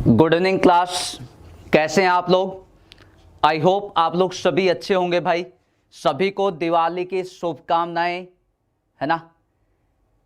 Good evening class. कैसे हैं आप लोग। आई होप आप लोग सभी अच्छे होंगे भाई। सभी को दिवाली की शुभकामनाएं, है ना।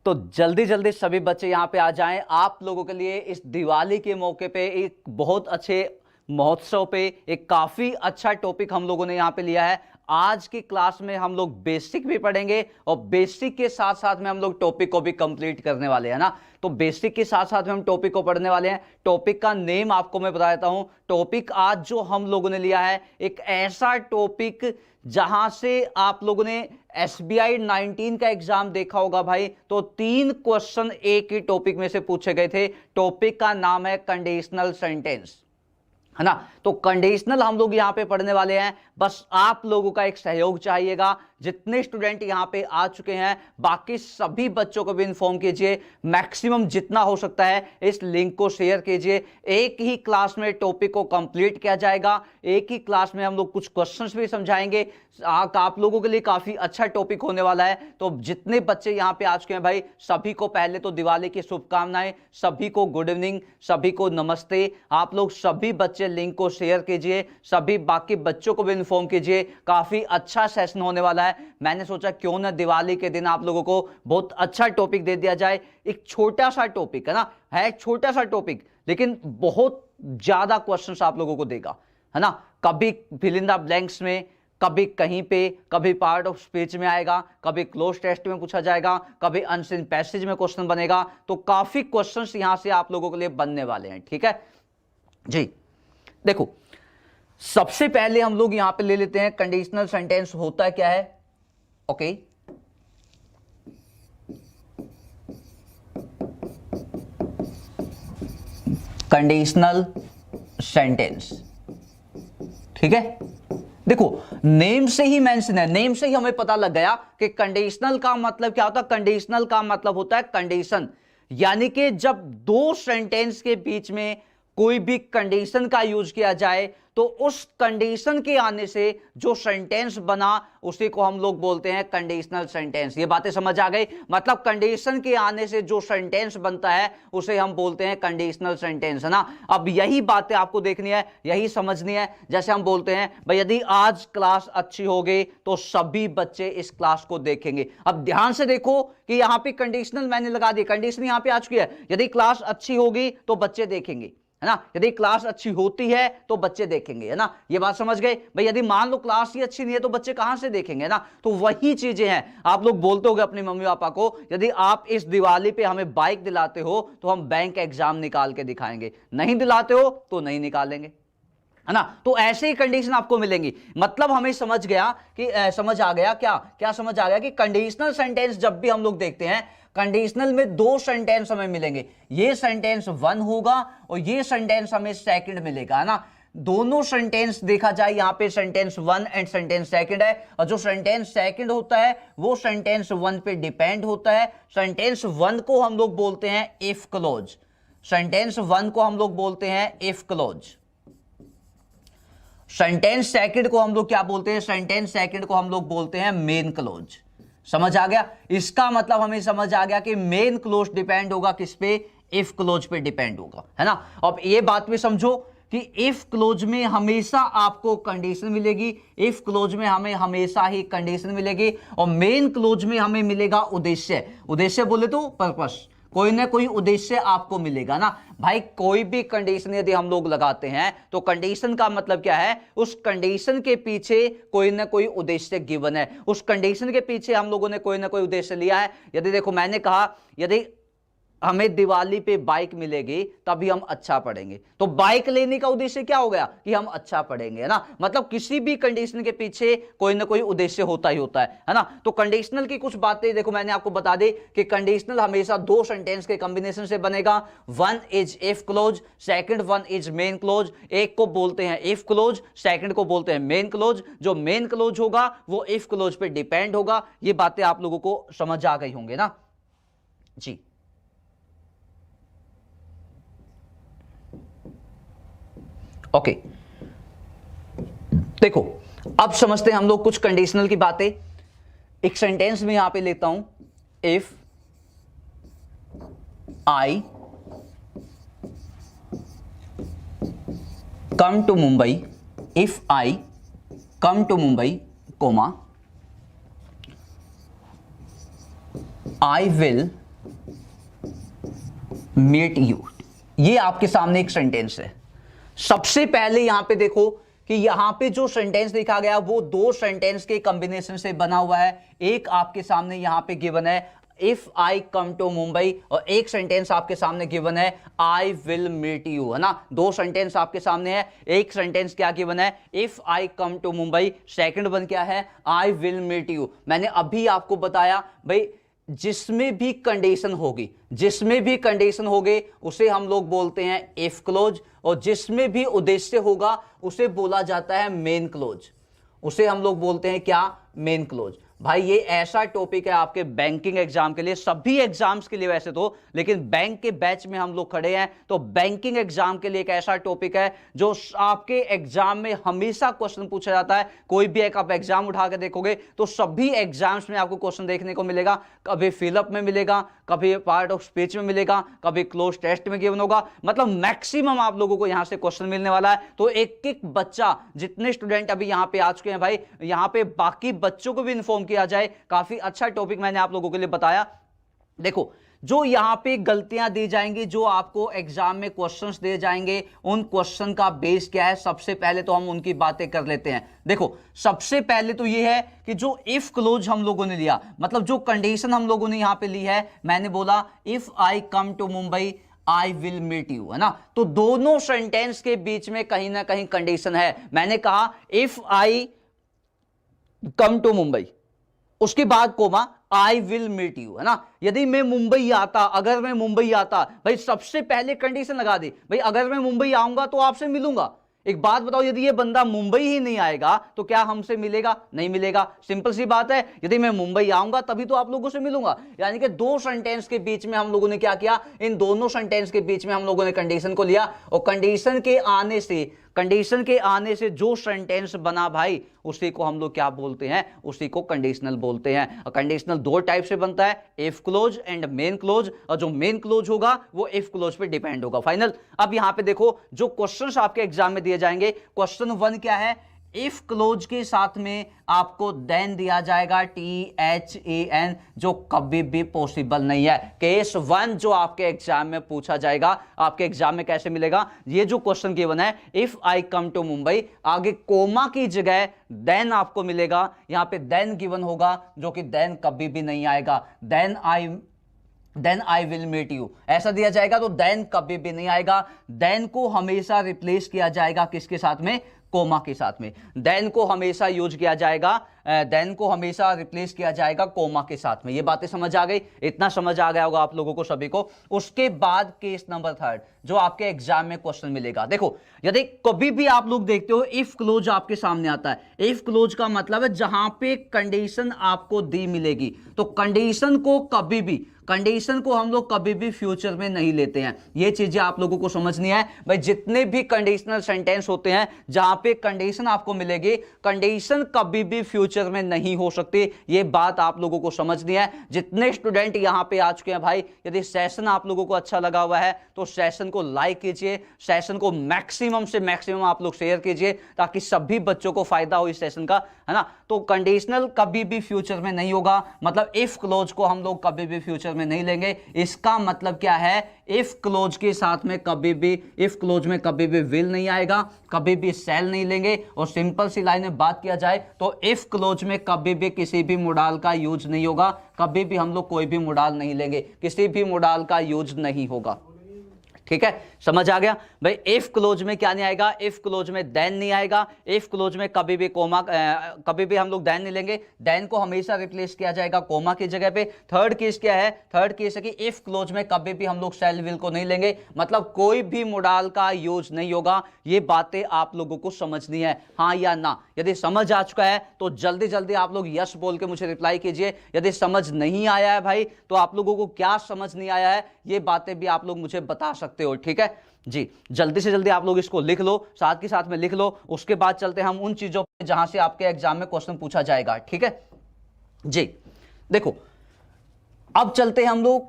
तो जल्दी जल्दी सभी बच्चे यहाँ पे आ जाएं। आप लोगों के लिए इस दिवाली के मौके पे एक बहुत अच्छे महोत्सव पे एक काफी अच्छा टॉपिक हम लोगों ने यहाँ पे लिया है। आज की क्लास में हम लोग बेसिक भी पढ़ेंगे और बेसिक के साथ साथ में हम लोग टॉपिक को भी कंप्लीट करने वाले हैं ना। तो बेसिक के साथ साथ में हम टॉपिक को पढ़ने वाले हैं। टॉपिक का नेम आपको मैं बता देता हूं। टॉपिक आज जो हम लोगों ने लिया है एक ऐसा टॉपिक जहां से आप लोगों ने SBI 19 का एग्जाम देखा होगा भाई। तो 3 क्वेश्चन एक ही टॉपिक में से पूछे गए थे। टॉपिक का नाम है कंडीशनल सेंटेंस, है ना। तो कंडीशनल हम लोग यहां पे पढ़ने वाले हैं। बस आप लोगों का एक सहयोग चाहिएगा। जितने स्टूडेंट यहां पे आ चुके हैं बाकी सभी बच्चों को भी इन्फॉर्म कीजिए। मैक्सिमम जितना हो सकता है इस लिंक को शेयर कीजिए। एक ही क्लास में टॉपिक को कंप्लीट किया जाएगा। एक ही क्लास में हम लोग कुछ क्वेश्चंस भी समझाएंगे। आप लोगों के लिए काफी अच्छा टॉपिक होने वाला है। तो जितने बच्चे यहां पे आ चुके हैं भाई सभी को पहले तो दिवाली की शुभकामनाएं, सभी को गुड इवनिंग, सभी को नमस्ते। आप लोग सभी बच्चे लिंक को शेयर कीजिए, सभी बाकी बच्चों को भी इन्फॉर्म कीजिए। काफी अच्छा सेशन होने वाला है। मैंने सोचा क्यों ना दिवाली के दिन आप लोगों को बहुत अच्छा टॉपिक दे दिया जाए। एक छोटा सा टॉपिक है ना, है छोटा सा टॉपिक लेकिन बहुत ज्यादा क्वेश्चंस आप लोगों को देगा, है ना। कभी फिल इन द ब्लैंक्स में, कभी कहीं पे, कभी पार्ट ऑफ स्पीच में आएगा, कभी क्लोज टेस्ट में पूछा जाएगा, कभी अनसीन पैसेज में क्वेश्चन बनेगा। तो काफी क्वेश्चंस यहां से आप लोगों के लिए बनने वाले हैं, ठीक है जी। देखो सबसे पहले हम लोग यहां पे ले लेते हैं कंडीशनल सेंटेंस होता क्या है। ओके कंडीशनल सेंटेंस, ठीक है। देखो नेम से ही मेंशन है, नेम से ही हमें पता लग गया कि कंडीशनल का मतलब क्या होता है। कंडीशनल का मतलब होता है कंडीशन, यानी कि जब दो सेंटेंस के बीच में कोई भी कंडीशन का यूज किया जाए तो उस कंडीशन के आने से जो सेंटेंस बना उसी को हम लोग बोलते हैं कंडीशनल सेंटेंस। ये बातें समझ आ गई। मतलब कंडीशन के आने से जो सेंटेंस बनता है उसे हम बोलते हैं कंडीशनल सेंटेंस, है ना। अब यही बातें आपको देखनी है, यही समझनी है। जैसे हम बोलते हैं भाई यदि आज क्लास अच्छी होगी तो सभी बच्चे इस क्लास को देखेंगे। अब ध्यान से देखो कि यहां पे कंडीशनल मैंने लगा दी, कंडीशन यहां पे आ चुकी है। यदि क्लास अच्छी होगी तो बच्चे देखेंगे, है ना। यदि क्लास अच्छी होती है तो बच्चे देखेंगे, है ना। ये बात समझ गए भाई। यदि मान लो क्लास ही अच्छी नहीं है तो बच्चे कहां से देखेंगे, है ना। तो वही चीजें हैं। आप लोग बोलते होगे अपने मम्मी पापा को यदि आप इस दिवाली पे हमें बाइक दिलाते हो तो हम बैंक एग्जाम निकाल के दिखाएंगे, नहीं दिलाते हो तो नहीं निकालेंगे, है ना। तो ऐसे ही कंडीशन आपको मिलेंगी। मतलब हमें समझ गया कि समझ आ गया क्या क्या समझ आ गया कि कंडीशनल सेंटेंस जब भी हम लोग देखते हैं कंडीशनल में दो सेंटेंस हमें मिलेंगे। ये सेंटेंस 1 होगा और ये सेंटेंस हमें सेकंड मिलेगा, है ना। दोनों सेंटेंस देखा जाए यहां पे सेंटेंस 1 एंड सेंटेंस सेकंड है और जो सेंटेंस सेकंड होता है वो सेंटेंस 1 पे डिपेंड होता है। सेंटेंस 1 को हम लोग बोलते हैं इफ क्लोज, सेंटेंस 1 को हम लोग बोलते हैं इफ क्लोज। सेंटेंस सेकंड को हम लोग क्या बोलते हैं, सेंटेंस सेकंड को हम लोग बोलते हैं मेन क्लोज। समझ आ गया। इसका मतलब हमें समझ आ गया कि मेन क्लोज डिपेंड होगा किस पे, इफ क्लोज पे डिपेंड होगा, है ना। अब ये बात भी समझो कि इफ क्लोज में हमेशा आपको कंडीशन मिलेगी, इफ क्लोज में हमें हमेशा ही कंडीशन मिलेगी और मेन क्लोज में हमें मिलेगा उद्देश्य। उद्देश्य बोले तो पर्पस, कोई ना कोई उद्देश्य आपको मिलेगा ना भाई। कोई भी कंडीशन यदि हम लोग लगाते हैं तो कंडीशन का मतलब क्या है, उस कंडीशन के पीछे कोई ना कोई उद्देश्य गिवन है। उस कंडीशन के पीछे हम लोगों ने कोई ना कोई उद्देश्य लिया है। यदि देखो मैंने कहा यदि हमें दिवाली पे बाइक मिलेगी तभी हम अच्छा पढ़ेंगे, तो बाइक लेने का उद्देश्य क्या हो गया कि हम अच्छा पढ़ेंगे, है ना। मतलब किसी भी कंडीशन के पीछे कोई ना कोई उद्देश्य होता ही होता है ना। तो कंडीशनल की कुछ बातें देखो मैंने आपको बता दी कि कंडीशनल हमेशा दो सेंटेंस के कॉम्बिनेशन से बनेगा। 1 is if close, second 1 is main close. एक को बोलते हैं इफ क्लोज, सेकंड को बोलते हैं मेन क्लोज। जो मेन क्लोज होगा वो इफ क्लोज पे डिपेंड होगा। ये बातें आप लोगों को समझ आ गई होंगे ना जी। ओके देखो अब समझते हैं हम लोग कुछ कंडीशनल की बातें। एक सेंटेंस में यहां पे लेता हूं, if I come to Mumbai, if I come to Mumbai comma I will meet you. ये आपके सामने एक सेंटेंस है। सबसे पहले यहां पे देखो कि यहां पे जो सेंटेंस लिखा गया वो दो सेंटेंस के कॉम्बिनेशन से बना हुआ है। एक आपके सामने यहां पे गिवन है if I come to Mumbai, और एक सेंटेंस आपके सामने गिवन है आई विल मीट यू, है ना। दो सेंटेंस आपके सामने है। एक सेंटेंस क्या गिवन है, if I come to Mumbai, second one क्या है, आई विल मीट यू। मैंने अभी आपको बताया भाई जिसमें भी कंडीशन होगी, जिसमें भी कंडीशन होगे उसे हम लोग बोलते हैं इफ क्लोज, और जिसमें भी उद्देश्य होगा उसे बोला जाता है मेन क्लोज। उसे हम लोग बोलते हैं क्या, मेन क्लोज। भाई ये ऐसा टॉपिक है आपके बैंकिंग एग्जाम के लिए, सभी एग्जाम्स के लिए वैसे तो, लेकिन बैंक के बैच में हम लोग खड़े हैं तो बैंकिंग एग्जाम के लिए एक ऐसा टॉपिक है जो आपके एग्जाम में हमेशा क्वेश्चन पूछा जाता है। कोई भी एक आप एग्जाम उठा के देखोगे तो सभी एग्जाम्स में आपको क्वेश्चन देखने को मिलेगा। कभी फिलअप में मिलेगा, कभी पार्ट ऑफ स्पीच में मिलेगा, कभी क्लोज टेस्ट में गिवन होगा, मतलब मैक्सिमम आप लोगों को यहां से क्वेश्चन मिलने वाला है। तो एक एक बच्चा, जितने स्टूडेंट अभी यहां पे आ चुके हैं भाई, यहां पे बाकी बच्चों को भी इन्फॉर्म किया जाए। काफी अच्छा टॉपिक मैंने आप लोगों के लिए बताया। देखो जो यहां पे गलतियां दी जाएंगी, जो आपको एग्जाम में क्वेश्चंस दिए जाएंगे, उन क्वेश्चन का बेस क्या है, सबसे पहले तो हम उनकी बातें कर लेते हैं। देखो सबसे पहले तो ये है कि जो इफ क्लोज हम लोगों ने लिया, मतलब जो कंडीशन हम लोगों ने यहां पे ली है, मैंने बोला if I come to Mumbai I will meet you, है ना। तो दोनों सेंटेंस के बीच में कहीं ना कहीं कंडीशन है। मैंने कहा if I come to Mumbai, उसके बाद comma I will meet you, है ना। यदि मैं मुंबई आता, अगर मैं मुंबई आता, भाई सबसे पहले कंडीशन लगा दी, भाई अगर मैं मुंबई आऊंगा तो आपसे मिलूंगा। एक बात बताओ, यदि ये बंदा मुंबई ही नहीं आएगा तो क्या हमसे मिलेगा, नहीं मिलेगा। सिंपल सी बात है, यदि मैं मुंबई आऊंगा तभी तो आप लोगों से मिलूंगा। यानी कि दो सेंटेंस के बीच में हम लोगों ने क्या किया, इन दोनों सेंटेंस के बीच में हम लोगों ने कंडीशन को लिया, और कंडीशन के आने से जो सेंटेंस बना भाई, उसी को हम लोग क्या बोलते हैं, उसी को कंडीशनल बोलते हैं। और कंडीशनल दो टाइप से बनता है, if close and main close, और जो मेन क्लोज होगा वो इफ क्लोज पे डिपेंड होगा। फाइनल। अब यहां पे देखो जो क्वेश्चंस आपके एग्जाम में दिए जाएंगे, क्वेश्चन 1 क्या है, इफ क्लोज के साथ में आपको देन दिया जाएगा, THEN, जो कभी भी पॉसिबल नहीं है। केस 1 जो आपके एग्जाम में पूछा जाएगा, आपके एग्जाम में कैसे मिलेगा, ये जो क्वेश्चन गिवन है if I come to Mumbai, आगे कोमा की जगह देन आपको मिलेगा। यहां पे देन गिवन होगा, जो कि देन कभी भी नहीं आएगा। Then I will meet you ऐसा दिया जाएगा तो देन कभी भी नहीं आएगा। देन को हमेशा रिप्लेस किया जाएगा किसके साथ में, कोमा के साथ में। देन को हमेशा यूज किया जाएगा, देन को हमेशा रिप्लेस किया जाएगा कोमा के साथ में। ये बातें समझ आ गई, इतना समझ आ गया होगा आप लोगों को सभी को। उसके बाद केस नंबर 3 जो आपके एग्जाम में क्वेश्चन मिलेगा। देखो यदि कभी भी आप लोग देखते हो इफ क्लोज आपके सामने आता है, इफ क्लोज का मतलब है जहां पे कंडीशन आपको दी मिलेगी, तो कंडीशन को हम लोग कभी भी फ्यूचर में नहीं लेते हैं। ये चीजें आप लोगों को समझनी है भाई। जितने भी कंडीशनल सेंटेंस होते हैं जहां पे कंडीशन आपको मिलेगी, कंडीशन कभी भी फ्यूचर में नहीं हो सकती। ये बात आप लोगों को समझनी है। जितने स्टूडेंट यहां पे आ चुके हैं भाई, यदि सेशन आप लोगों को अच्छा लगा हुआ है तो सेशन को लाइक कीजिए, सेशन को मैक्सिमम से मैक्सिमम आप लोग शेयर कीजिए, ताकि सभी बच्चों को फायदा हो इस सेशन का, है ना। तो कंडीशनल कभी भी फ्यूचर में नहीं होगा, मतलब इफ क्लोज को हम लोग कभी भी फ्यूचर में नहीं लेंगे। इसका मतलब क्या है, इफ क्लोज के साथ में कभी भी विल नहीं आएगा, कभी भी शैल नहीं लेंगे। और सिंपल सी लाइन में बात किया जाए तो इफ क्लोज में कभी भी किसी भी मोडाल का यूज नहीं होगा, कभी भी हम लोग कोई भी मोडाल नहीं लेंगे, किसी भी मोडाल का यूज नहीं होगा। ठीक है, समझ आ गया भाई। इफ क्लोज में क्या नहीं आएगा, इफ क्लोज में देन नहीं आएगा, इफ क्लोज में कभी भी कोमा, कभी भी हम लोग देन नहीं लेंगे, देन को हमेशा रिप्लेस किया जाएगा कोमा की जगह पे। थर्ड केस क्या है, थर्ड केस है कि इफ क्लोज में कभी भी हम लोग शैल विल को नहीं लेंगे, मतलब कोई भी मोडाल का यूज नहीं होगा। ये बातें आप लोगों को समझनी है, हाँ या ना। यदि समझ आ चुका है तो जल्दी जल्दी आप लोग यस बोल के मुझे रिप्लाई कीजिए। यदि समझ नहीं आया है भाई, तो आप लोगों को क्या समझ नहीं आया है, ये बातें भी आप लोग मुझे बता सकते हो। ठीक है जी, जल्दी से जल्दी आप लोग इसको लिख लो, साथ के साथ में लिख लो। उसके बाद चलते हैं हम उन चीजों पे जहां से आपके एग्जाम में क्वेश्चन पूछा जाएगा। ठीक है जी, देखो अब चलते हैं हम लोग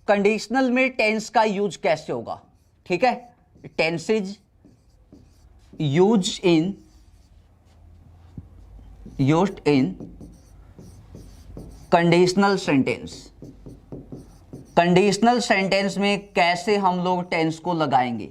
कंडीशनल में टेंस का यूज कैसे होगा। ठीक है, tenses used in conditional sentence. Conditional sentence में कैसे हम लोग टेंस को लगाएंगे,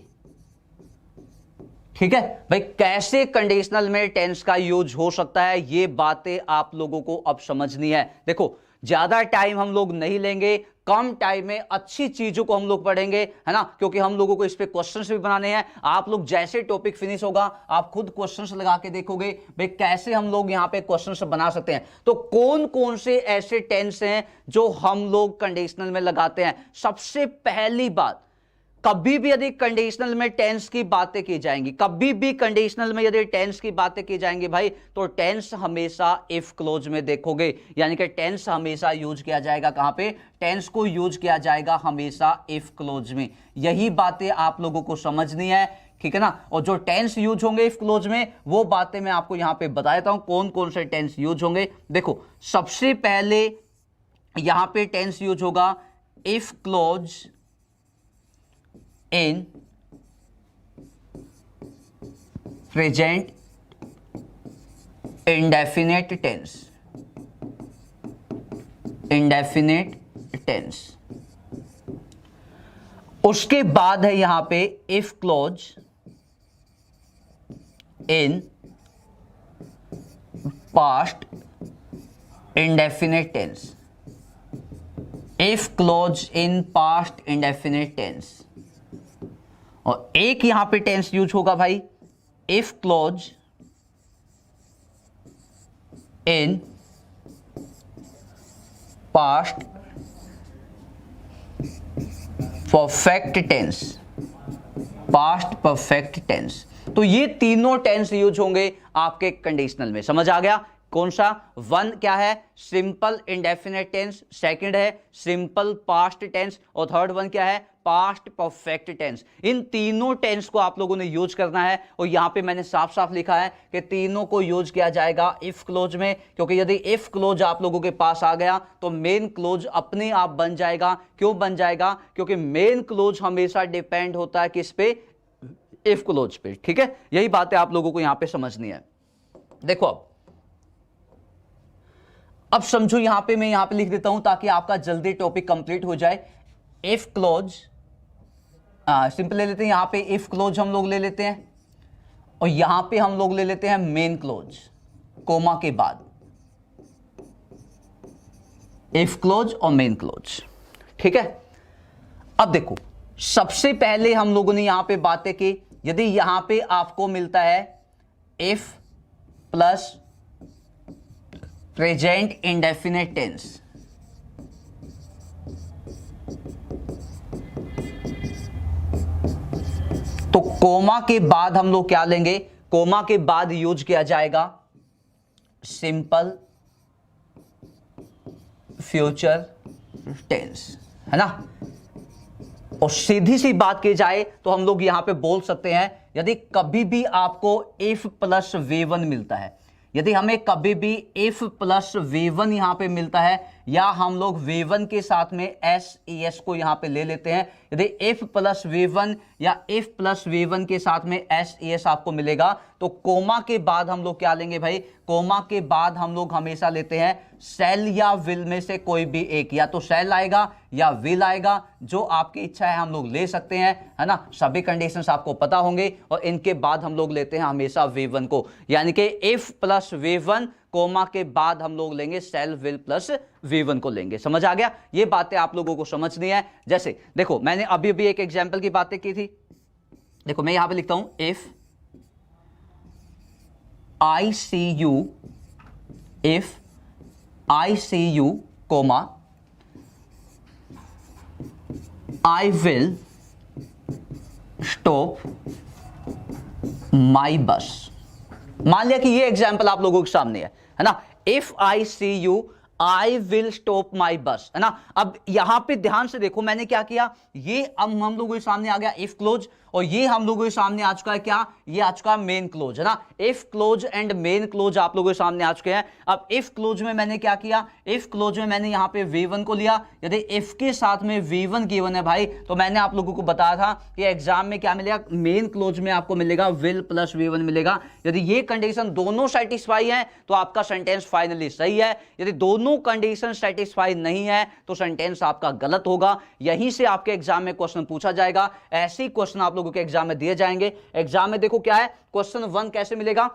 ठीक है भाई, कैसे कंडीशनल में टेंस का यूज हो सकता है, ये बातें आप लोगों को अब समझनी है। देखो ज्यादा टाइम हम लोग नहीं लेंगे, कम टाइम में अच्छी चीजों को हम लोग पढ़ेंगे, है ना, क्योंकि हम लोगों को इस पे क्वेश्चंस भी बनाने हैं। आप लोग जैसे टॉपिक फिनिश होगा आप खुद क्वेश्चंस लगा के देखोगे भाई कैसे हम लोग यहां पे क्वेश्चंस बना सकते हैं। तो कौन कौन से ऐसे टेंस हैं जो हम लोग कंडीशनल में लगाते हैं। सबसे पहली बात, कभी भी यदि कंडीशनल में टेंस की बातें की जाएंगी, कभी भी कंडीशनल में यदि टेंस की बातें की जाएंगी भाई, तो टेंस हमेशा इफ क्लोज में देखोगे, यानी कि टेंस हमेशा यूज किया जाएगा कहां पे, टेंस को यूज किया जाएगा हमेशा इफ क्लोज में। यही बातें आप लोगों को समझनी है, ठीक है ना। और जो टेंस यूज होंगे इफ क्लोज में वो बातें मैं आपको यहां पे बता देता हूं कौन कौन से टेंस यूज होंगे। देखो सबसे पहले यहां पे टेंस यूज होगा if close in present indefinite tense, indefinite tense। उसके बाद है यहां पे if clause in past indefinite tense, if clause in past indefinite tense। और एक यहां पे टेंस यूज होगा भाई if clause in past perfect tense, past perfect tense. तो ये तीनों टेंस यूज होंगे आपके कंडीशनल में। समझ आ गया कौन सा, वन क्या है सिंपल इंडेफिनेट टेंस, सेकंड है सिंपल पास्ट टेंस, और थर्ड वन क्या है पास्ट परफेक्ट टेंस। इन तीनों टेंस को आप लोगों ने यूज करना है, और यहां पे मैंने साफ साफ लिखा है कि तीनों को यूज किया जाएगा इफ क्लोज में, क्योंकि यदि इफ क्लोज आप लोगों के पास आ गया तो मेन क्लोज अपने आप बन जाएगा। क्यों बन जाएगा, क्योंकि मेन क्लोज हमेशा डिपेंड होता है किस पे, इफ क्लोज पे, ठीक है। यही बातें आप लोगों को यहां पे समझनी है। देखो अब समझो यहां पे मैं यहां पे लिख देता हूं ताकि आपका जल्दी टॉपिक कंप्लीट हो जाए। इफ क्लोज सिंपल ले लेते हैं, यहां पे इफ क्लोज हम लोग ले लेते हैं, और यहां पे हम लोग ले लेते हैं मेन क्लोज कोमा के बाद, इफ क्लोज और मेन क्लोज, ठीक है। अब देखो सबसे पहले हम लोगों ने यहां पे बातें की, यदि यहां पे आपको मिलता है if plus present indefinite tense, तो कोमा के बाद हम लोग क्या लेंगे, कोमा के बाद यूज किया जाएगा सिंपल फ्यूचर टेंस, है ना। और सीधी सी बात की जाए तो हम लोग यहां पे बोल सकते हैं यदि कभी भी आपको इफ प्लस V1 मिलता है, यदि हमें कभी भी इफ प्लस V1 यहां पे मिलता है, या हम लोग V1 के साथ में SES को यहां पे ले लेते हैं, यदि इफ प्लस V1 या इफ प्लस V1 के साथ में SES आपको मिलेगा, तो कोमा के बाद हम लोग क्या लेंगे भाई, कोमा के बाद हम लोग हमेशा लेते हैं सेल या विल में से कोई भी एक, या तो सेल आएगा या विल आएगा, जो आपकी इच्छा है हम लोग ले सकते हैं, है ना। सभी कंडीशंस आपको पता होंगे, और इनके बाद हम लोग लेते हैं हमेशा V1 को, यानी कि इफ प्लस V1 कोमा के बाद हम लोग लेंगे सेल विल प्लस V1 को लेंगे। समझ आ गया, ये बातें आप लोगों को समझनी है। जैसे देखो मैंने अभी भी एक एग्जांपल की बातें की थी, देखो मैं यहां पे लिखता हूं if I see you, if I see you comma I will stop my bus. मान लिया कि ये एग्जाम्पल आप लोगों के सामने है ना, if I see you I will stop my bus, है ना। अब यहां पे ध्यान से देखो मैंने क्या किया, ये अब हम लोगों के सामने आ गया इफ क्लोज, और ये हम लोगों के सामने आ चुका है क्या, ये आ चुका है मेन क्लोज, है ना। If close and main close आप लोगों के सामने आ चुके हैं। अब इफ क्लोज में मैंने क्या किया, इफ क्लोज में मैंने यहां पे V1 को लिया। यदि इफ के साथ में V1 गिवन है भाई, तो मैंने आप लोगों को बताया था कि एग्जाम में क्या मिलेगा, मेन क्लोज में आपको मिलेगा विल प्लस V1 मिलेगा। यदि ये कंडीशन दोनों सेटिस्फाई है तो आपका सेंटेंस फाइनली सही है। यदि दोनों कंडीशन सेटिस्फाई नहीं है तो सेंटेंस आपका गलत होगा। यहीं से आपके एग्जाम में क्वेश्चन पूछा जाएगा, ऐसे ही क्वेश्चन आप लोगों के एग्जाम में दिए जाएंगे। एग्जाम में देखो क्या है, क्वेश्चन 1 कैसे मिलेगा,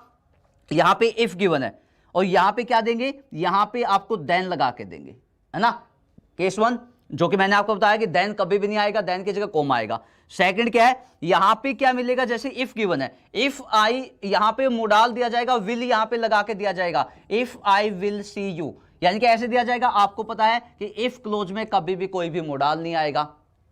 यहां पे इफ गिवन है और यहां पे क्या देंगे, यहां पे आपको देन लगा के देंगे, है ना। केस 1 जो कि मैंने आपको बताया कि देन कभी भी नहीं आएगा, देन की जगह कोमा आएगा। सेकंड क्या है, यहां पे क्या मिलेगा, जैसे इफ गिवन है, इफ आई यहां पे मोडाल दिया जाएगा, विल यहां पे लगा के दिया जाएगा, if I will see you, यानी कि ऐसे दिया जाएगा। आपको पता है कि इफ क्लोज में कभी भी कोई भी मोडाल नहीं आएगा।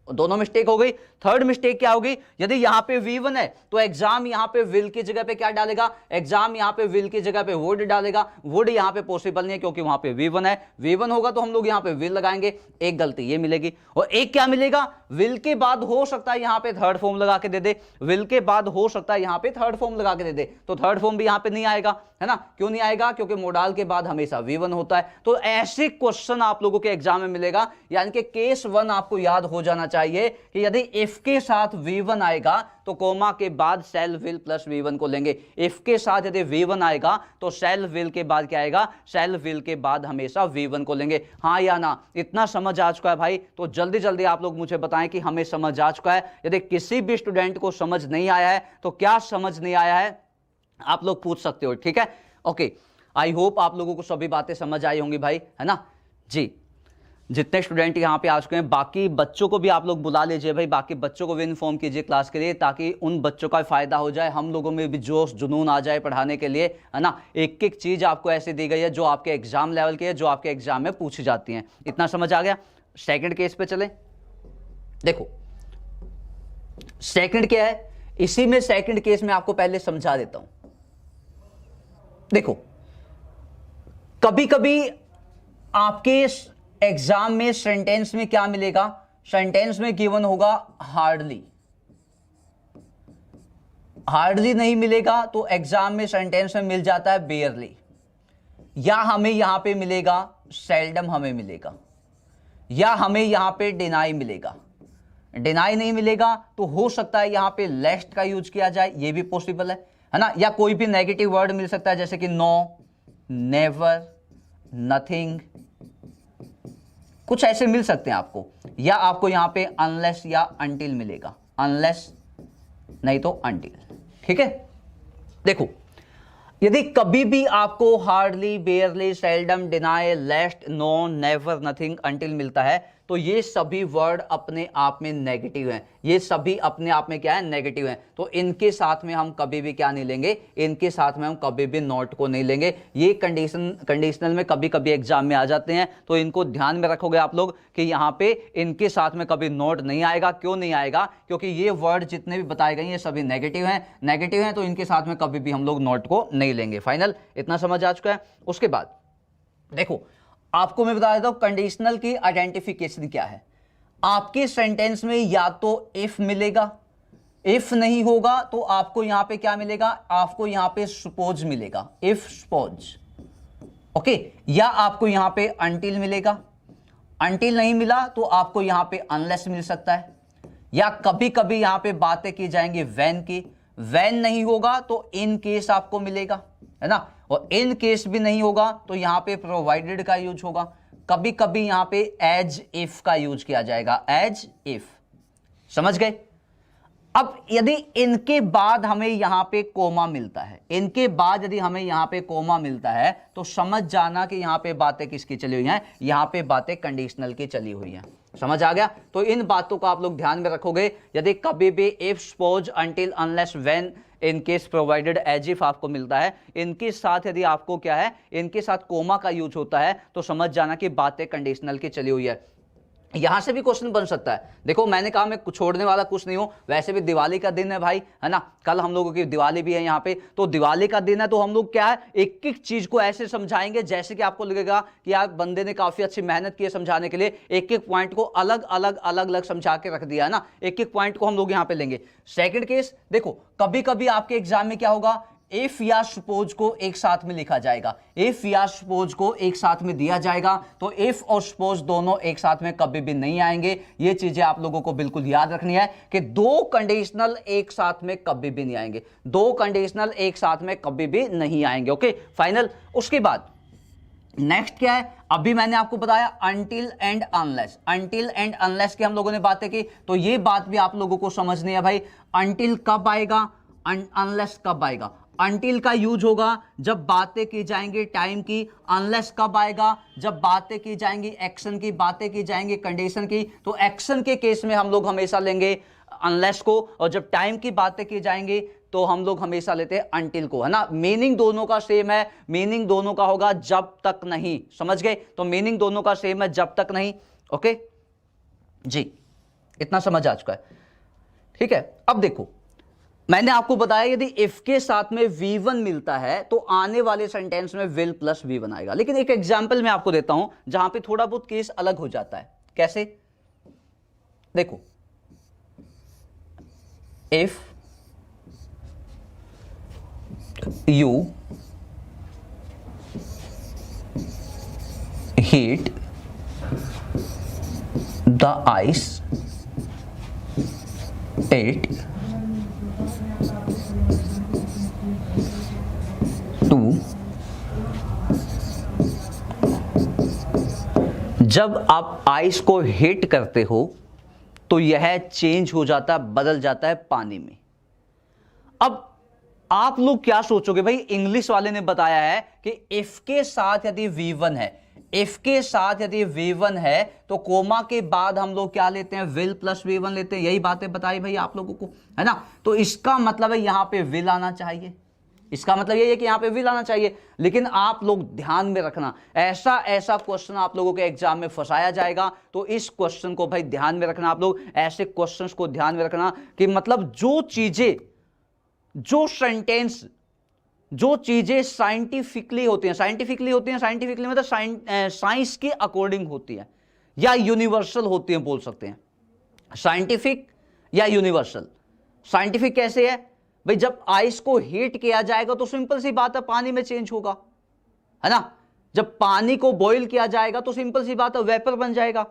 दोनों मिस्टेक हो गई। थर्ड मिस्टेक क्या होगी, यदि यहां पे V1 है तो एग्जाम यहां पे विल की जगह पे क्या डालेगा, एग्जाम यहां पे विल की जगह पे वुड डालेगा। वुड यहां पे पॉसिबल नहीं है क्योंकि वहां पे V1 है, V1 होगा तो हम लोग यहां पे विल लगाएंगे। एक गलती ये मिलेगी। और एक क्या मिलेगा, विल के बाद हो सकता है यहां पे थर्ड फॉर्म लगा के दे दे, विल के बाद हो सकता है यहां पे थर्ड फॉर्म लगा के दे दे, तो थर्ड फॉर्म भी यहां पे नहीं आएगा, है ना। क्यों नहीं आएगा, क्योंकि मोडाल के बाद हमेशा V1 होता है। तो ऐसे क्वेश्चन आप लोगों के एग्जाम में मिलेगा, यानी कि केस 1 आपको याद हो जाना चाहिए कि यदि इफ के साथ V1 आएगा तो कोमा के बाद सेल विल प्लस V1 को लेंगे। इफ के साथ यदि V1 आएगा तो सेल विल के बाद क्या आएगा, सेल विल के बाद हमेशा V1 को लेंगे। हाँ या ना, इतना समझ आ चुका है भाई, तो जल्दी जल्दी आप लोग मुझे बताएं कि हमें समझ आ चुका है। यदि किसी भी स्टूडेंट को समझ नहीं आया है तो क्या समझ नहीं आया है आप लोग पूछ सकते हो, ठीक है। ओके, आई होप आप लोगों को सभी बातें समझ आई होंगी भाई, है ना जी। जितने स्टूडेंट यहाँ पे आ चुके हैं, बाकी बच्चों को भी आप लोग बुला लीजिए भाई, बाकी बच्चों को भी इन्फॉर्म कीजिए क्लास के लिए, ताकि उन बच्चों का फायदा हो जाए, हम लोगों में भी जोश जुनून आ जाए पढ़ाने के लिए, है ना। एक एक चीज आपको ऐसी दी गई है जो आपके एग्जाम लेवल की है, जो आपके एग्जाम में पूछी जाती है। इतना समझ आ गया। सेकेंड केस पे चले। देखो सेकेंड क्या है, इसी में सेकेंड केस में आपको पहले समझा देता हूं। देखो कभी कभी आपके एग्जाम में सेंटेंस में क्या मिलेगा, सेंटेंस में गिवन होगा हार्डली, हार्डली नहीं मिलेगा तो एग्जाम में सेंटेंस में मिल जाता है बेयरली, या हमें यहां पे मिलेगा सेल्डम हमें मिलेगा, या हमें यहां पे डिनाई मिलेगा। डिनाई नहीं मिलेगा तो हो सकता है यहां पे लेस्ट का यूज किया जाए, ये भी पॉसिबल है ना। या कोई भी नेगेटिव वर्ड मिल सकता है, जैसे कि नो, नेवर, नथिंग, कुछ ऐसे मिल सकते हैं आपको। या आपको यहां पे अनलेस या अंटिल मिलेगा, अनलेस नहीं तो अंटिल, ठीक है। देखो यदि कभी भी आपको hardly, barely, seldom, deny, lest, no, never, nothing, until मिलता है तो ये सभी वर्ड अपने आप में नेगेटिव हैं। ये सभी अपने आप में क्या है, नेगेटिव हैं। तो इनके साथ में हम कभी भी क्या नहीं लेंगे, इनके साथ में हम कभी भी नॉट को नहीं लेंगे। ये कंडीशनल में कभी कभी एग्जाम में आ जाते हैं, तो इनको ध्यान में रखोगे आप लोग कि यहाँ पे इनके साथ में कभी नॉट नहीं आएगा। क्यों नहीं आएगा, क्योंकि ये वर्ड जितने भी बताए गए ये सभी नेगेटिव हैं, तो इनके साथ में कभी भी हम लोग नॉट को नहीं लेंगे। फाइनल, इतना समझ आ चुका है। उसके बाद देखो आपको मैं बता देता हूं कंडीशनल की आइडेंटिफिकेशन क्या है। आपके सेंटेंस में या तो इफ मिलेगा, इफ नहीं होगा तो आपको यहां पे क्या मिलेगा, आपको यहां पे सपोज मिलेगा, इफ सपोज, ओके। या आपको यहां पे अंटिल मिलेगा, अंटिल नहीं मिला तो आपको यहां पे अनलेस मिल सकता है। या कभी कभी यहां पे बातें की जाएंगी व्हेन की, व्हेन नहीं होगा तो इन केस आपको मिलेगा, है ना। और इन केस भी नहीं होगा तो यहां पे प्रोवाइडेड का यूज होगा। कभी कभी यहां पे एज इफ का यूज किया जाएगा, एज इफ, समझ गए। अब यदि इनके बाद हमें यहां पे कोमा मिलता है, इनके बाद यदि हमें यहां पे कोमा मिलता है तो समझ जाना कि यहां पे बातें किसकी चली हुई हैं, यहां पे बातें कंडीशनल की चली हुई हैं। समझ आ गया। तो इन बातों को आप लोग ध्यान में रखोगे। यदि कभी भी if, suppose, until, unless, when, in case, provided, as if आपको मिलता है, इनके साथ यदि आपको क्या है, इनके साथ कोमा का यूज होता है तो समझ जाना कि बातें कंडीशनल की चली हुई है। यहां से भी क्वेश्चन बन सकता है। देखो मैंने कहा मैं छोड़ने वाला कुछ नहीं हूं, वैसे भी दिवाली का दिन है भाई, है ना, कल हम लोगों की दिवाली भी है यहाँ पे, तो दिवाली का दिन है तो हम लोग क्या है एक एक चीज को ऐसे समझाएंगे जैसे कि आपको लगेगा कि यार बंदे ने काफी अच्छी मेहनत की है समझाने के लिए, एक एक पॉइंट को अलग अलग अलग अलग समझा के रख दिया है ना, एक एक पॉइंट को हम लोग यहाँ पे लेंगे। सेकेंड केस देखो, कभी कभी आपके एग्जाम में क्या होगा, इफ या सपोज को एक साथ में लिखा जाएगा, इफ या सपोज को एक साथ में दिया जाएगा, तो इफ और सपोज दोनों एक साथ में कभी भी नहीं आएंगे। ये चीजें आप लोगों को बिल्कुल याद रखनी है कि दो कंडीशनल एक साथ में कभी भी नहीं आएंगे, दो कंडीशनल एक साथ में कभी भी नहीं आएंगे। Okay final. उसके बाद नेक्स्ट क्या है, अभी मैंने आपको बताया until and unless, until and unless की हम लोगों ने बातें की, तो ये बात भी आप लोगों को समझनी है भाई, अनटिल कब आएगा, अनलेस कब आएगा। अनटिल का यूज होगा जब बातें की जाएंगी टाइम की, अनलेस कब आएगा जब बातें की जाएंगी एक्शन की, बातें की जाएंगी कंडीशन की। तो एक्शन के केस में हम लोग हमेशा लेंगे अनलेस को, और जब टाइम की बातें की जाएंगी तो हम लोग हमेशा लेते हैं अनटिल को, है ना। मीनिंग दोनों का सेम है, मीनिंग दोनों का होगा जब तक नहीं, समझ गए, तो मीनिंग दोनों का सेम है जब तक नहीं। ओके जी, इतना समझ आ चुका है, ठीक है। अब देखो मैंने आपको बताया यदि इफ के साथ में V1 मिलता है तो आने वाले सेंटेंस में विल प्लस V1 आएगा। लेकिन एक एग्जांपल मैं आपको देता हूं जहां पे थोड़ा बहुत केस अलग हो जाता है। कैसे, देखो if you heat the ice it जब आप आइस को हीट करते हो तो यह चेंज हो जाता है, बदल जाता है पानी में। अब आप लोग क्या सोचोगे भाई, इंग्लिश वाले ने बताया है कि इफ के साथ यदि V1 है, इफ के साथ यदि V1 है तो कोमा के बाद हम लोग क्या लेते हैं, विल प्लस V1 लेते हैं। यही बातें बताई भाई आप लोगों को, है ना। तो इसका मतलब है यहां पे विल आना चाहिए, इसका मतलब ये है कि यहां पे विल आना चाहिए। लेकिन आप लोग ध्यान में रखना, ऐसा ऐसा क्वेश्चन आप लोगों के एग्जाम में फंसाया जाएगा, तो इस क्वेश्चन को भाई ध्यान में रखना। आप लोग ऐसे क्वेश्चंस को ध्यान में रखना कि मतलब जो चीजें, जो सेंटेंस, जो चीजें साइंटिफिकली होती हैं, साइंटिफिकली होती हैं, साइंटिफिकली मतलब साइंस के अकॉर्डिंग होती है या यूनिवर्सल होती हैं, बोल सकते हैं साइंटिफिक या यूनिवर्सल। साइंटिफिक कैसे है भाई, जब आइस को हीट किया जाएगा तो सिंपल सी बात है पानी में चेंज होगा, है ना। जब पानी को बॉईल किया जाएगा तो सिंपल सी बात है वेपर बन जाएगा।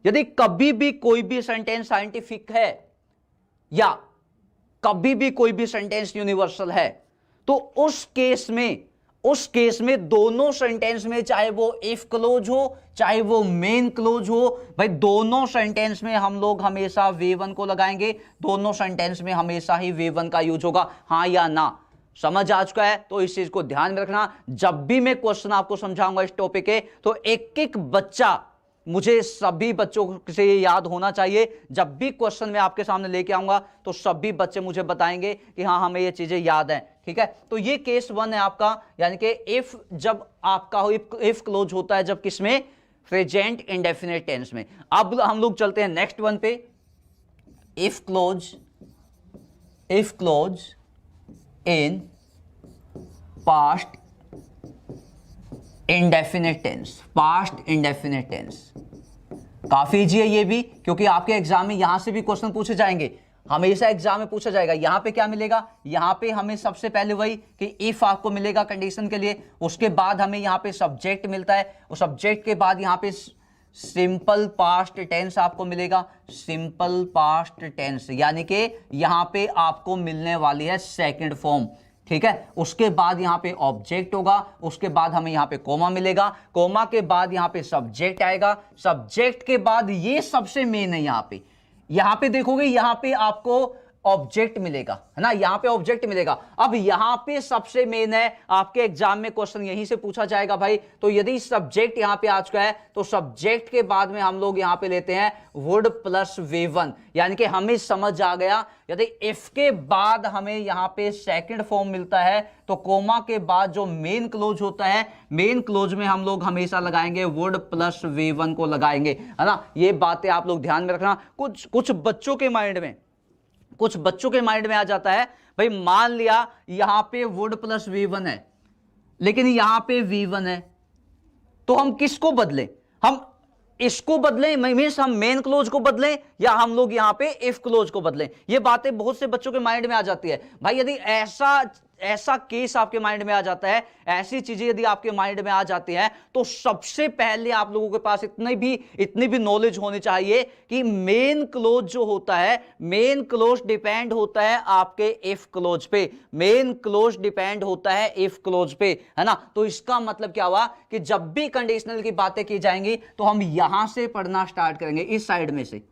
यदि कभी भी कोई भी सेंटेंस साइंटिफिक है या कभी भी कोई भी सेंटेंस यूनिवर्सल है तो उस केस में दोनों सेंटेंस में, चाहे वो इफ क्लोज हो चाहे वो मेन क्लोज हो, भाई दोनों सेंटेंस में हम लोग हमेशा V1 को लगाएंगे, दोनों सेंटेंस में हमेशा ही V1 का यूज होगा, हाँ या ना। समझ आ चुका है, तो इस चीज को ध्यान में रखना। जब भी मैं क्वेश्चन आपको समझाऊंगा इस टॉपिक के, तो एक एक बच्चा, मुझे सभी बच्चों से ये याद होना चाहिए, जब भी क्वेश्चन मैं आपके सामने लेके आऊंगा तो सभी बच्चे मुझे बताएंगे कि हाँ हमें ये चीजें याद हैं, ठीक है। तो ये केस 1 है आपका, यानी कि इफ जब आपका हो, इफ क्लोज होता है जब किसमें, प्रेजेंट इंडेफिनिट टेंस में। अब हम लोग चलते हैं नेक्स्ट वन पे, if clause in past indefinite tense, past indefinite tense. काफी इजी है ये भी, क्योंकि आपके एग्जाम में यहां से भी क्वेश्चन पूछे जाएंगे, हमेशा एग्जाम में पूछा जाएगा। यहां पे क्या मिलेगा, यहां पे हमें सबसे पहले वही कि इफ आपको मिलेगा कंडीशन के लिए, उसके बाद हमें यहां पे सब्जेक्ट मिलता है, और सब्जेक्ट के बाद यहां पे सिंपल पास्ट टेंस आपको मिलेगा, सिंपल पास्ट टेंस, यानी कि यहां पे आपको मिलने वाली है सेकंड फॉर्म, ठीक है। उसके बाद यहां पे ऑब्जेक्ट होगा, उसके बाद हमें यहां पे कोमा मिलेगा, कोमा के बाद यहां पे सब्जेक्ट आएगा, सब्जेक्ट के बाद ये सबसे मेन है, यहां पे देखोगे यहां पे आपको ऑब्जेक्ट मिलेगा, है ना, यहां पे ऑब्जेक्ट मिलेगा। अब यहां पे सबसे मेन है, आपके एग्जाम में क्वेश्चन यहीं से पूछा जाएगा भाई। तो यदि सब्जेक्ट यहां पे आ चुका है तो सब्जेक्ट के बाद में हम लोग यहां पे लेते हैं वुड प्लस V1, यानी कि हमें समझ आ गया, यदि इफ के बाद हमें यहां पे सेकंड फॉर्म मिलता है तो कोमा के बाद जो मेन क्लोज होता है, मेन क्लोज में हम लोग हमेशा लगाएंगे वुड प्लस V1 को लगाएंगे, है ना। ये बातें आप लोग ध्यान में रखना। कुछ बच्चों के माइंड में आ जाता है भाई, मान लिया यहां पे वुड प्लस V1 है लेकिन यहां पे V1 है, तो हम किसको बदलें? हम इसको बदलें, मींस हम मेन क्लोज को बदलें, या हम लोग यहां पे इफ क्लोज को बदलें? ये बातें बहुत से बच्चों के माइंड में आ जाती है भाई। यदि ऐसा केस आपके माइंड में आ जाता है, ऐसी चीजें यदि आपके माइंड में आ जाती हैं, तो सबसे पहले आप लोगों के पास इतनी भी नॉलेज होनी चाहिए कि मेन क्लोज जो होता है, मेन क्लोज डिपेंड होता है आपके इफ क्लोज पे, मेन क्लोज डिपेंड होता है इफ क्लोज पे, है ना। तो इसका मतलब क्या हुआ कि जब भी कंडीशनल की बातें की जाएंगी तो हम यहां से पढ़ना स्टार्ट करेंगे, इस साइड में से,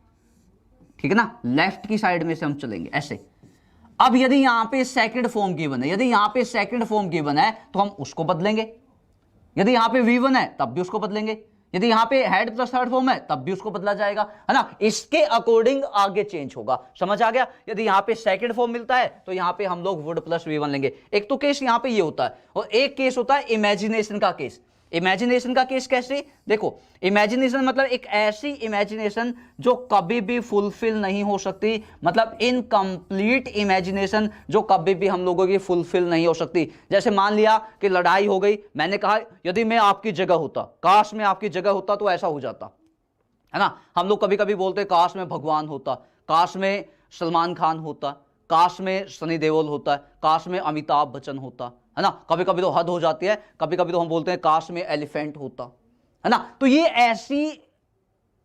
ठीक है ना, लेफ्ट की साइड में से हम चलेंगे ऐसे। अब यदि यहां पे सेकंड फॉर्म गिवन है, यदि यहां पे सेकंड फॉर्म गिवन है तो हम उसको बदलेंगे। यदि यहां पे V1 है तब भी उसको बदलेंगे। यदि यहां पे हेड प्लस थर्ड फॉर्म है तब भी उसको बदला जाएगा, है ना। इसके अकॉर्डिंग आगे चेंज होगा, समझ आ गया। यदि यहां पे सेकंड फॉर्म मिलता है तो यहां पे हम लोग वुड प्लस V1 लेंगे। एक तो केस यहां पे ये होता है, और एक केस होता है इमेजिनेशन का केस। इमेजिनेशन का केस कैसे? देखो, इमेजिनेशन मतलब एक ऐसी इमेजिनेशन जो कभी भी फुलफिल नहीं हो सकती, मतलब इनकम्प्लीट इमेजिनेशन जो कभी भी हम लोगों की फुलफिल नहीं हो सकती। जैसे मान लिया कि लड़ाई हो गई, मैंने कहा यदि मैं आपकी जगह होता, काश मैं आपकी जगह होता तो ऐसा हो जाता, है ना। हम लोग कभी कभी बोलते काश में भगवान होता, काश में सलमान खान होता, काश में सनी देओल होता, काश में अमिताभ बच्चन होता, है ना। कभी कभी तो हद हो जाती है, कभी कभी तो हम बोलते हैं काश में एलिफेंट होता, है ना। तो ये ऐसी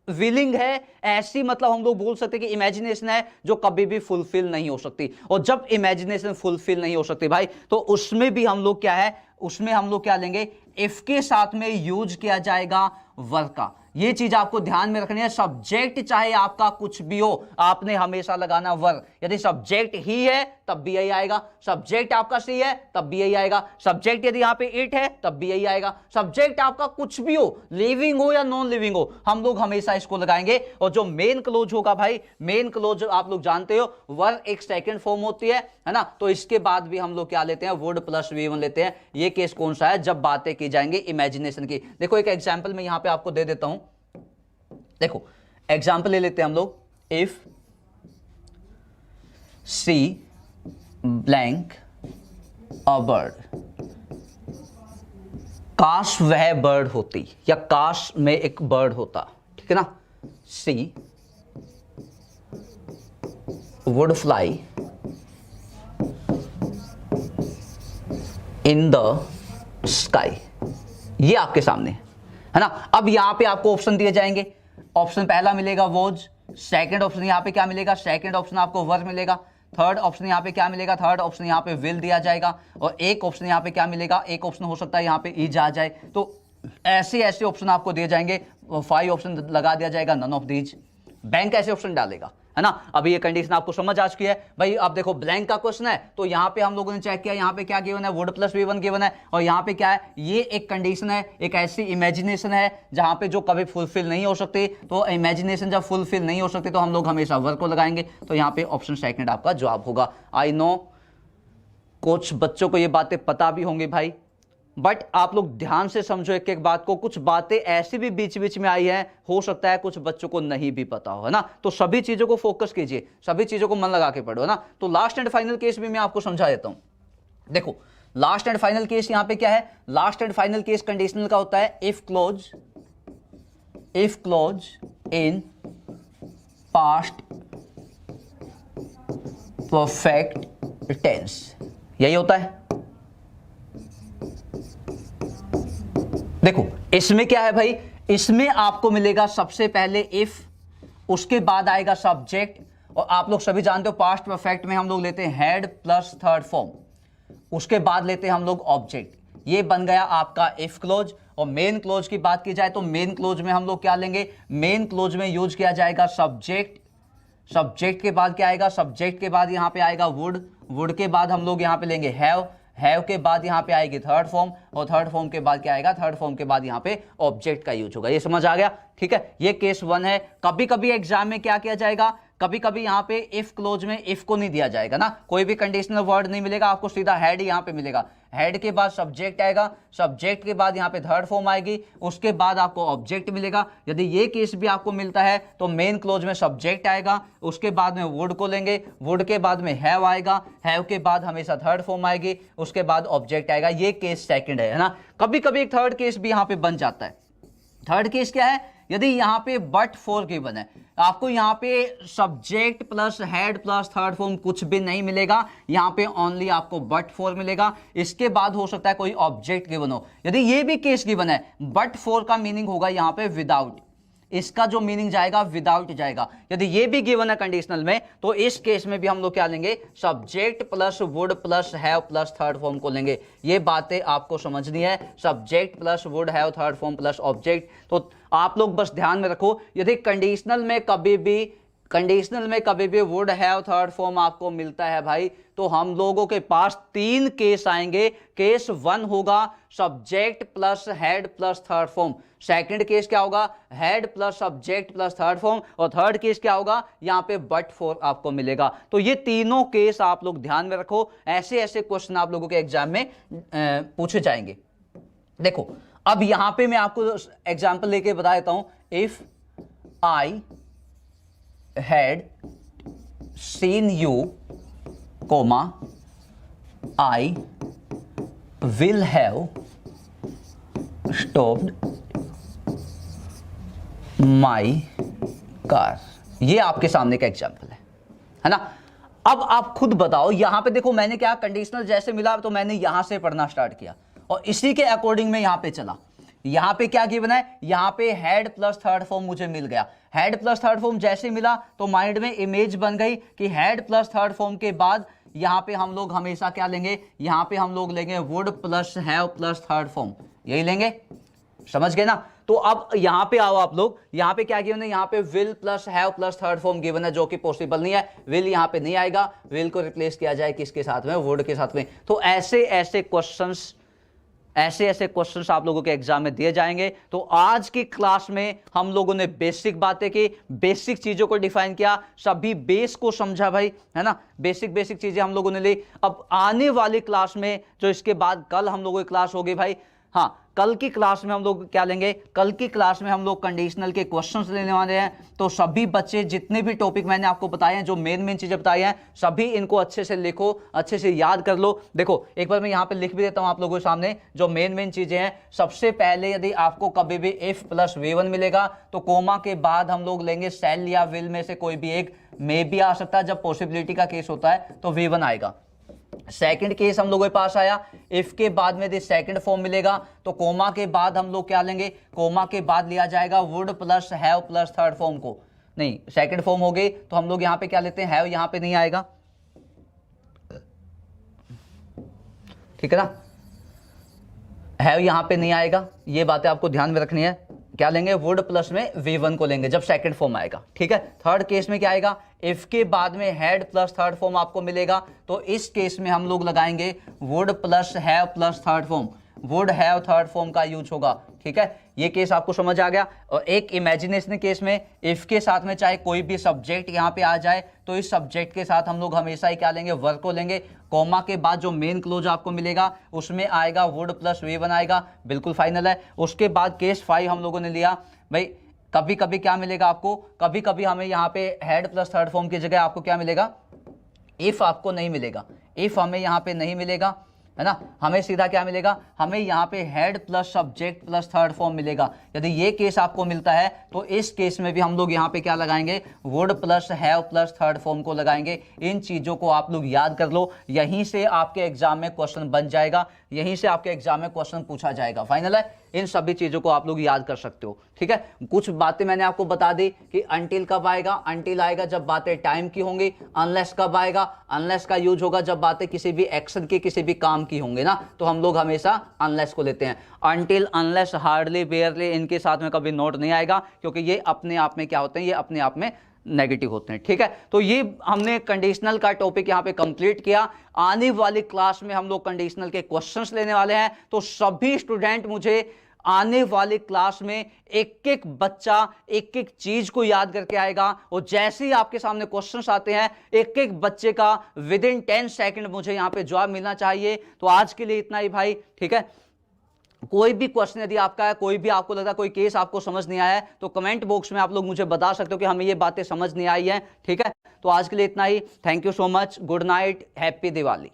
विलिंग है, ऐसी मतलब हम लोग बोल सकते हैं कि इमेजिनेशन है जो कभी भी फुलफिल नहीं हो सकती। और जब इमेजिनेशन फुलफिल नहीं हो सकती भाई, तो उसमें भी हम लोग क्या है, उसमें हम लोग क्या लेंगे, इफ के साथ में यूज किया जाएगा वर का। ये चीज आपको ध्यान में रखनी है। सब्जेक्ट चाहे आपका कुछ भी हो, आपने हमेशा लगाना वर। यदि सब्जेक्ट ही है तब भी यही आएगा, सब्जेक्ट आपका सी है तब भी यही आएगा, सब्जेक्ट यदि यहां पे इट है तब भी यही आएगा, सब्जेक्ट आपका कुछ भी हो, लिविंग हो या नॉन लिविंग हो, हम लोग हमेशा इसको लगाएंगे। और जो मेन क्लोज होगा भाई, मेन क्लोज आप लोग जानते हो, वर एक सेकंड फॉर्म होती है ना। तो इसके बाद भी हम लोग क्या लेते हैं, वुड प्लस V1 लेते हैं। ये केस कौन सा है, जब बातें की जाएंगी इमेजिनेशन की। देखो एक एग्जांपल मैं यहां पे आपको दे देता हूं। देखो एग्जांपल ले लेते हैं हम लोग, if see blank a bird, काश वह बर्ड होती, या काश में एक बर्ड होता, ठीक है ना। She would fly in the sky, ये आपके सामने है ना। अब यहां पे आपको ऑप्शन दिए जाएंगे, ऑप्शन पहला मिलेगा वॉज, सेकंड ऑप्शन यहां पे क्या मिलेगा, सेकंड ऑप्शन आपको वर मिलेगा, थर्ड ऑप्शन यहां पे क्या मिलेगा, थर्ड ऑप्शन यहां पे विल दिया जाएगा, और एक ऑप्शन यहां पे क्या मिलेगा, एक ऑप्शन हो सकता है यहां पे इज आ जाए। तो ऐसे ऐसे ऑप्शन आपको दिए जाएंगे, 5 ऑप्शन लगा दिया जाएगा, नन ऑफ दीज। बैंक ऐसे ऑप्शन डालेगा, है ना। अभी ये कंडीशन आपको समझ आ चुकी है भाई। अब देखो ब्लैंक का क्वेश्चन है, तो यहां पे हम लोगों ने चेक किया, यहां पे क्या गिवन है, वुड प्लस V1 गिवन है, और यहां पे क्या है, ये एक कंडीशन है, एक ऐसी इमेजिनेशन है जहां पे जो कभी फुलफिल नहीं हो सकती। तो इमेजिनेशन जब फुलफिल नहीं हो सकती तो हम लोग हमेशा वर को लगाएंगे। तो यहां पे ऑप्शन सेकंड आपका जवाब होगा। आई नो कुछ बच्चों को ये बातें पता भी होंगी भाई, बट आप लोग ध्यान से समझो एक एक बात को। कुछ बातें ऐसी भी बीच बीच में आई है, हो सकता है कुछ बच्चों को नहीं भी पता हो, है ना। तो सभी चीजों को फोकस कीजिए, सभी चीजों को मन लगा के पढ़ो, है ना। तो लास्ट एंड फाइनल केस भी मैं आपको समझा देता हूं। देखो लास्ट एंड फाइनल केस यहां पे क्या है, last and final case conditional का होता है if clause in past perfect tense, यही होता है। देखो इसमें क्या है भाई, इसमें आपको मिलेगा सबसे पहले इफ, उसके बाद आएगा सब्जेक्ट, और आप लोग सभी जानते हो पास्ट परफेक्ट में हम लोग लेते हैं हेड प्लस थर्ड फॉर्म, उसके बाद लेते हैं हम लोग ऑब्जेक्ट। ये बन गया आपका इफ क्लोज। और मेन क्लोज की बात की जाए तो मेन क्लोज में हम लोग क्या लेंगे, मेन क्लोज में यूज किया जाएगा सब्जेक्ट, सब्जेक्ट के बाद क्या आएगा, सब्जेक्ट के बाद यहाँ पे आएगा वुड, वुड के बाद हम लोग यहाँ पे लेंगे हैव के बाद यहाँ पे आएगी थर्ड फॉर्म, और थर्ड फॉर्म के बाद क्या आएगा, थर्ड फॉर्म के बाद यहाँ पे ऑब्जेक्ट का यूज होगा। ये समझ आ गया, ठीक है। ये केस 1 है। कभी कभी एग्जाम में क्या किया जाएगा, कभी कभी यहाँ पे इफ क्लोज में इफ को नहीं दिया जाएगा ना, कोई भी कंडीशनल वर्ड नहीं मिलेगा आपको, सीधा हेड यहाँ पे मिलेगा। हेड के बाद सब्जेक्ट आएगा, सब्जेक्ट के बाद यहाँ पे थर्ड फॉर्म आएगी, उसके बाद आपको ऑब्जेक्ट मिलेगा। यदि ये केस भी आपको मिलता है तो मेन क्लोज में सब्जेक्ट आएगा, उसके बाद में वुड को लेंगे, वुड के बाद में हैव आएगा, हैव के बाद हमेशा थर्ड फॉर्म आएगी, उसके बाद ऑब्जेक्ट आएगा। ये केस सेकंड है ना। कभी कभी एक थर्ड केस भी यहाँ पे बन जाता है। थर्ड केस क्या है, यदि यहाँ पे बट फोर गिवन है, आपको यहाँ पे subject plus head plus third form कुछ भी नहीं मिलेगा, यहाँ पे ओनली आपको बट फोर मिलेगा। इसके बाद हो सकता है कोई ऑब्जेक्ट गिवन हो। यदि ये भी केस गिवन है, बट फोर का मीनिंग होगा यहाँ पे विदाउट, इसका जो मीनिंग जाएगा विदाउट जाएगा। यदि ये भी गिवन है कंडीशनल में, तो इस केस में भी हम लोग क्या लेंगे, subject plus would plus have plus third form को लेंगे। ये बातें आपको समझनी है, subject plus would have third form plus object. तो आप लोग बस ध्यान में रखो, यदि कंडीशनल में कभी भी वुड हैव थर्ड फॉर्म आपको मिलता है भाई, तो हम लोगों के पास 3 केस आएंगे। केस 1 होगा subject plus head plus third form, second case क्या होगा, head plus subject plus third form, और थर्ड केस क्या होगा, यहाँ पे बट फोर आपको मिलेगा। तो ये तीनों केस आप लोग ध्यान में रखो, ऐसे ऐसे क्वेश्चन आप लोगों के एग्जाम में पूछे जाएंगे। देखो अब यहां पे मैं आपको एग्जाम्पल लेके बता देता हूं। If I had seen you comma I will have stopped my car. ये आपके सामने का एग्जाम्पल है ना। अब आप खुद बताओ, यहां पे देखो मैंने क्या, कंडीशनल जैसे मिला तो मैंने यहां से पढ़ना स्टार्ट किया और इसी के अकॉर्डिंग में यहां पे चला। यहां पे क्या गिवन है, यहां पे हेड प्लस थर्ड फॉर्म मुझे मिल गया। हेड प्लस थर्ड फॉर्म जैसे मिला तो माइंड में इमेज बन गई कि हेड प्लस थर्ड फॉर्म के बाद यहां पे हम लोग हमेशा क्या लेंगे, यहां पे हम लोग लेंगे would plus have plus third form, यही लेंगे। समझ गए ना। तो अब यहां पे आओ आप लोग, यहां पे क्या गिवन है, यहां पे will plus have plus third form given है, जो कि पॉसिबल नहीं है। विल यहां पे नहीं आएगा, विल को रिप्लेस किया जाए किसके साथ में, वुड के साथ में। तो ऐसे ऐसे क्वेश्चंस आप लोगों के एग्जाम में दिए जाएंगे। तो आज की क्लास में हम लोगों ने बेसिक बातें की, बेसिक चीजों को डिफाइन किया, सभी बेस को समझा भाई, है ना। बेसिक चीजें हम लोगों ने ली। अब आने वाली क्लास में, जो इसके बाद कल हम लोगों की क्लास होगी भाई, हाँ कल की क्लास में हम लोग क्या लेंगे, कल की क्लास में हम लोग कंडीशनल के क्वेश्चंस लेने वाले हैं। तो सभी बच्चे जितने भी टॉपिक मैंने आपको बताए हैं, जो मेन चीजें बताई हैं, सभी इनको अच्छे से लिखो, अच्छे से याद कर लो। देखो एक बार मैं यहाँ पे लिख भी देता हूँ आप लोगों के सामने जो मेन चीजें हैं। सबसे पहले यदि आपको कभी भी इफ प्लस V1 मिलेगा तो कोमा के बाद हम लोग लेंगे शैल या विल में से कोई भी एक, मे भी आ सकता है। जब पॉसिबिलिटी का केस होता है तो V1 आएगा। सेकंड केस हम लोगों के पास आया, इफ के बाद में यदि सेकंड फॉर्म मिलेगा तो कोमा के बाद हम लोग क्या लेंगे, कोमा के बाद लिया जाएगा would plus have plus third form को। नहीं, सेकंड फॉर्म हो गई तो हम लोग यहां पे क्या लेते हैं, हैव यहां पे नहीं आएगा, ठीक है ना। हैव यहां पे नहीं आएगा, ये बातें आपको ध्यान में रखनी है। क्या लेंगे, वुड प्लस में V1 को लेंगे जब सेकंड फॉर्म आएगा, ठीक है। थर्ड केस में क्या आएगा, इफ के बाद में हेड प्लस थर्ड फॉर्म आपको मिलेगा, तो इस केस में हम लोग लगाएंगे would plus have plus third form, would have third form का यूज होगा, ठीक है। ये केस आपको समझ आ गया। और एक इमेजिनेशन केस में इफ के साथ में चाहे कोई भी सब्जेक्ट यहाँ पे आ जाए तो इस सब्जेक्ट के साथ हम लोग हमेशा ही क्या लेंगे, वर्क को लेंगे। कॉमा के बाद जो मेन क्लोज आपको मिलेगा उसमें आएगा वुड प्लस V1 आएगा, बिल्कुल फाइनल है। उसके बाद केस 5 हम लोगों ने लिया भाई, कभी कभी क्या मिलेगा आपको, कभी कभी हमें यहाँ पे हेड प्लस थर्ड फॉर्म की जगह आपको क्या मिलेगा, इफ आपको नहीं मिलेगा, इफ हमें यहाँ पे नहीं मिलेगा, है ना। हमें सीधा क्या मिलेगा, हमें यहाँ पे head plus subject plus third form मिलेगा। यदि ये केस आपको मिलता है तो इस केस में भी हम लोग यहाँ पे क्या लगाएंगे, would plus have plus third form को लगाएंगे। इन चीजों को आप लोग याद कर लो, यहीं से आपके एग्जाम में क्वेश्चन बन जाएगा, यहीं से आपके एग्जाम में क्वेश्चन पूछा जाएगा, फाइनल है। इन सभी चीजों को आप लोग याद कर सकते हो, ठीक है। कुछ बातें मैंने आपको बता दी कि अनटिल कब आएगा, अनटिल आएगा जब बातें टाइम की होंगी। अनलेस कब आएगा, अनलेस का यूज होगा जब बातें किसी भी एक्शन की, किसी भी काम की होंगी ना, तो हम लोग हमेशा अनलेस को लेते हैं। अनटिल, अनलेस, हार्डली, बेयरली, इनके साथ में कभी नोट नहीं आएगा, क्योंकि ये अपने आप में क्या होते हैं, ये अपने आप में नेगेटिव होते हैं। ठीक है, तो ये हमने कंडीशनल का टॉपिक यहाँ पे कंप्लीट किया। आने वाली क्लास में हम लोग कंडीशनल के क्वेश्चंस लेने वाले हैं, तो सभी स्टूडेंट मुझे आने वाली क्लास में एक एक बच्चा एक एक चीज को याद करके आएगा, और जैसे ही आपके सामने क्वेश्चंस आते हैं एक एक बच्चे का विद इन 10 सेकंड मुझे यहां पे जवाब मिलना चाहिए। तो आज के लिए इतना ही भाई, ठीक है। कोई भी क्वेश्चन यदि आपका है, कोई भी आपको लगता है कोई केस आपको समझ नहीं आया है, तो कमेंट बॉक्स में आप लोग मुझे बता सकते हो कि हमें ये बातें समझ नहीं आई है। ठीक है, तो आज के लिए इतना ही। Thank you so much, good night, happy Diwali.